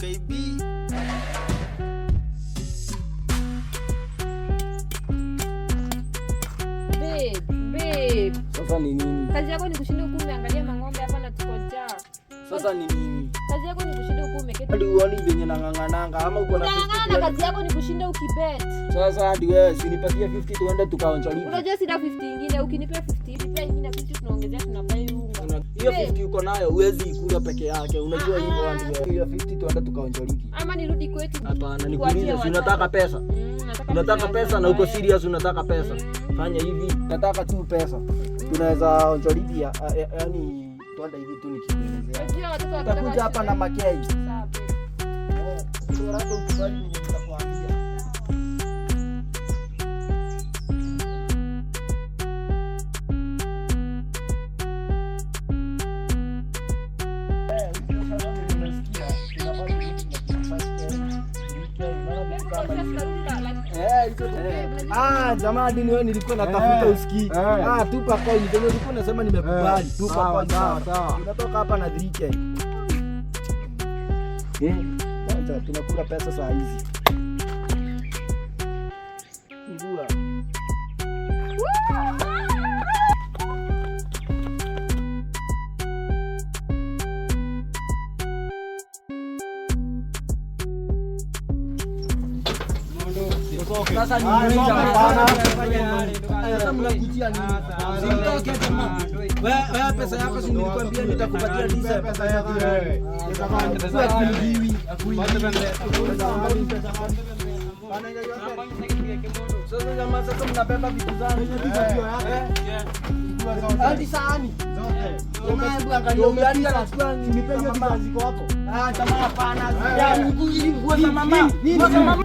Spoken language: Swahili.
KB. Babe. Sasa ni nini? Kazi yako ni kushinda huku umeangalia mang'ombe hapa na tuko njaa. Sasa ni nini? Kazi yako ni kushinda huku umeketi. Hadi uone venye nang'ang'ananga ama uko na 50 na kazi yako ni kushinda ukibet. Sasa hadi wewe usinipatie 50 tuende tukaonja lipi. Unajua sina 50 nyingine, ukinipea 50, pia nyingine 50 tunaongezea tunabai unga. Hiyo 50 uko nayo huwezi ikula peke yake. Unajua hivyo hadi wewe. Hiyo 50 tuende tukaonja lipi. Ama nirudi kwetu. Hapana, nikuulize si unataka pesa? Unataka pesa na uko serious unataka pesa. Fanya hivi, nataka tu pesa. Tunaweza onja lipi yani tuende hivi tu nikielezea. Unajua watoto Utakuja hapa na makei. Sawa. Ndio hapo ukubali nitakwambia. Jamani wewe nilikuwa natafuta usikii. Tupa coin. Ndio nilikuwa nasema nimekubali. Tupa coin. Sawa. Tunatoka hapa na 3K. Kwanza tunakula pesa saa hizi. Ngua. Sasa ni nini hapana? Sasa mnakujia nini? Sitoke jamaa. Wewe pesa yako si nilikwambia nitakupatia ndiza pesa yako wewe. Sasa kuliwi sasa jamaa sasa mnabeba vitu zangu. Hadi sahani zote. Jamaa hebu angalia umeani anachukua nipe hiyo ziko hapo. Jamaa hapana. Ya mguu ili nguo za mama. Nguo za mama.